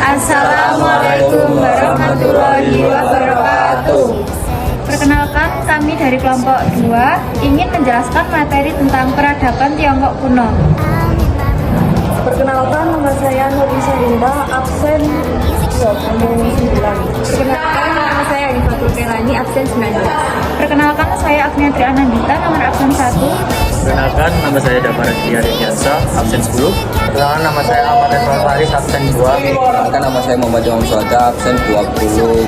Assalamualaikum warahmatullahi wabarakatuh. Perkenalkan, kami dari kelompok 2 ingin menjelaskan materi tentang peradaban Tiongkok kuno. Perkenalkan, nama saya Nurisa Rinda, absen 29. Perkenalkan, nama saya Anifatul Kelani, absen 19. Perkenalkan, saya Agniatri Anandita, nomor absen 1. Perkenalkan, nama saya Damar Diaryansa, absen 10. Perkenalkan, nama saya Ahmad Edward Faris, absen 2. Perkenalkan, nama saya Muhammad Jamal Suada, absen 27.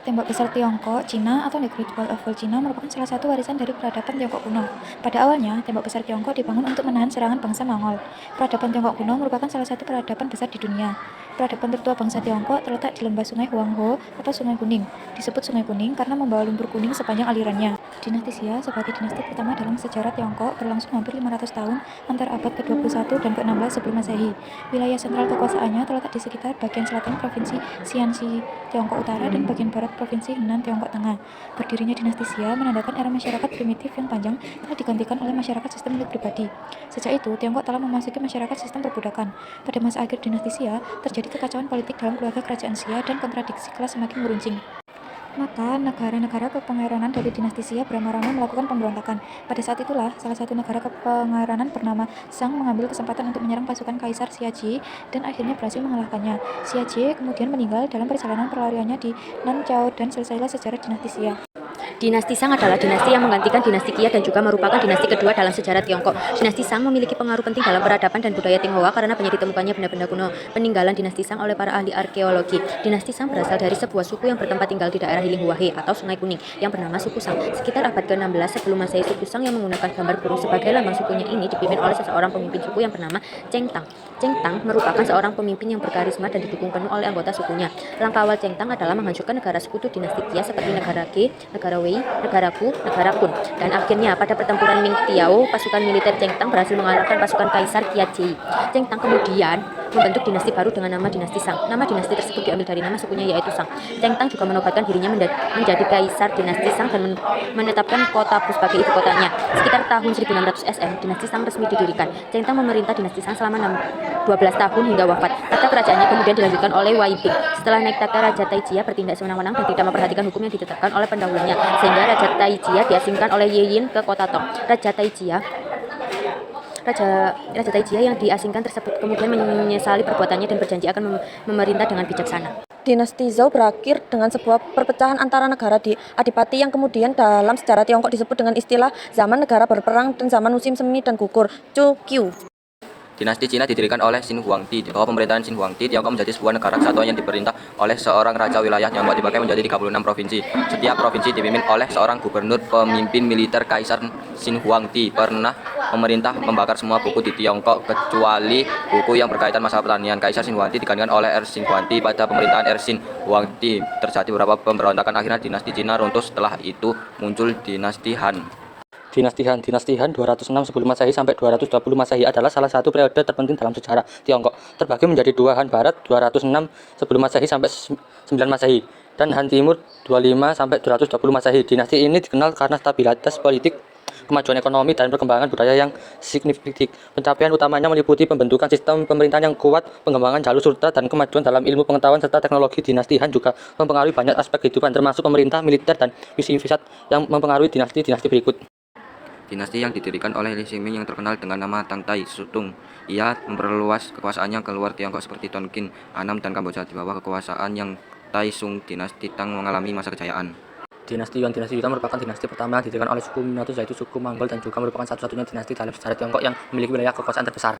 Tembok besar Tiongkok, Cina atau The Great Wall of China merupakan salah satu warisan dari peradaban Tiongkok kuno. Pada awalnya, tembok besar Tiongkok dibangun untuk menahan serangan bangsa Mongol. Peradaban Tiongkok kuno merupakan salah satu peradaban besar di dunia. Peradaban tertua bangsa Tiongkok terletak di lembah sungai Huanghe atau Sungai Kuning. Disebut Sungai Kuning karena membawa lumpur kuning sepanjang alirannya. Dinasti Xia sebagai dinasti pertama dalam sejarah Tiongkok berlangsung hampir 500 tahun antara abad ke-21 dan ke-16 sebelum Masehi. Wilayah sentral kekuasaannya terletak di sekitar bagian selatan provinsi Shaanxi, Tiongkok Utara dan bagian barat provinsi Henan, Tiongkok Tengah. Berdirinya dinasti Xia menandakan era masyarakat primitif yang panjang telah digantikan oleh masyarakat sistem milik pribadi. Sejak itu, Tiongkok telah memasuki masyarakat sistem perbudakan. Pada masa akhir dinasti Xia, terjadi kekacauan politik dalam keluarga kerajaan Xia dan kontradiksi kelas semakin meruncing. Maka negara-negara kepengaranan dari dinasti Xia beramai-ramai melakukan pemberontakan. Pada saat itulah, salah satu negara kepengaranan bernama Shang mengambil kesempatan untuk menyerang pasukan Kaisar Xiaji dan akhirnya berhasil mengalahkannya. Xiaji kemudian meninggal dalam perjalanan pelariannya di Nanchao dan selesailah sejarah dinasti Xia. Dinasti Shang adalah dinasti yang menggantikan dinasti Qia dan juga merupakan dinasti kedua dalam sejarah Tiongkok. Dinasti Shang memiliki pengaruh penting dalam peradaban dan budaya Tionghoa karena banyak ditemukannya benda-benda kuno peninggalan dinasti Shang oleh para ahli arkeologi. Dinasti Shang berasal dari sebuah suku yang bertempat tinggal di daerah Hilinghuahe atau Sungai Kuning yang bernama suku Shang. Sekitar abad ke-16 sebelum Masehi, suku Shang yang menggunakan gambar burung sebagai lambang sukunya ini dipimpin oleh seseorang pemimpin suku yang bernama Cheng Tang. Cheng Tang merupakan seorang pemimpin yang berkarisma dan didukung penuh oleh anggota sukunya. Langkah awal Cheng Tang adalah menghancurkan negara sekutu dinasti Qia seperti negara Ge, negara Wei, negara Ku, negara Kun. Dan akhirnya pada pertempuran Ming Tiao, pasukan militer Cheng Tang berhasil mengalahkan pasukan Kaisar Qiaji. Cheng Tang kemudian membentuk dinasti baru dengan nama dinasti Shang. Nama dinasti tersebut diambil dari nama sukunya yaitu Shang. Cheng Tang juga menobatkan dirinya menjadi kaisar dinasti Shang dan menetapkan kota Bu sebagai ibu kotanya. Sekitar tahun 1600 SM, dinasti Shang resmi didirikan. Cheng Tang memerintah dinasti Shang selama 12 tahun hingga wafat. Tahta kerajaannya kemudian dilanjutkan oleh Wei Bing. Setelah naik tahta, Raja Taijia bertindak sewenang-wenang dan tidak memperhatikan hukum yang ditetapkan oleh pendahulunya, sehingga Raja Taijia diasingkan oleh Ye Yin ke kota Tong. Raja Taijia yang diasingkan tersebut kemudian menyesali perbuatannya dan berjanji akan memerintah dengan bijaksana. Dinasti Zhou berakhir dengan sebuah perpecahan antara negara di adipati yang kemudian dalam sejarah Tiongkok disebut dengan istilah zaman negara berperang dan zaman musim semi dan gugur, Chu Qiu. Dinasti Cina didirikan oleh Xin Huangdi. Di bawah pemerintahan Xin Huangdi, Tiongkok menjadi sebuah negara kesatuan yang diperintah oleh seorang raja wilayah yang dibagi menjadi 36 provinsi. Setiap provinsi dipimpin oleh seorang gubernur pemimpin militer. Kaisar Xin Huangdi pernah memerintah membakar semua buku di Tiongkok kecuali buku yang berkaitan masalah pertanian. Kaisar Xin Huangdi digantikan oleh Xin Huangdi. Pada pemerintahan Xin Huangdi terjadi beberapa pemberontakan, akhirnya dinasti Cina runtuh. Setelah itu muncul dinasti Han. Dinasti Han 206 sebelum Masehi sampai 220 Masehi adalah salah satu periode terpenting dalam sejarah Tiongkok. Terbagi menjadi dua, Han Barat 206 sebelum Masehi sampai 9 Masehi dan Han Timur 25 sampai 220 Masehi. Dinasti ini dikenal karena stabilitas politik, kemajuan ekonomi dan perkembangan budaya yang signifikan. Pencapaian utamanya meliputi pembentukan sistem pemerintahan yang kuat, pengembangan jalur sultan dan kemajuan dalam ilmu pengetahuan serta teknologi. Dinasti Han juga mempengaruhi banyak aspek kehidupan termasuk pemerintah, militer dan wisata yang mempengaruhi dinasti-dinasti berikut. Dinasti yang didirikan oleh Li Ximing yang terkenal dengan nama Tang Tai Sutung. Ia memperluas kekuasaannya keluar Tiongkok seperti Tonkin, Annam dan Kamboja. Di bawah kekuasaan yang Tai Sung, dinasti Tang mengalami masa kejayaan. Dinasti Yuan merupakan dinasti pertama yang didirikan oleh suku Minatu, yaitu suku Monggol, dan juga merupakan satu-satunya dinasti dalam sejarah Tiongkok yang memiliki wilayah kekuasaan terbesar.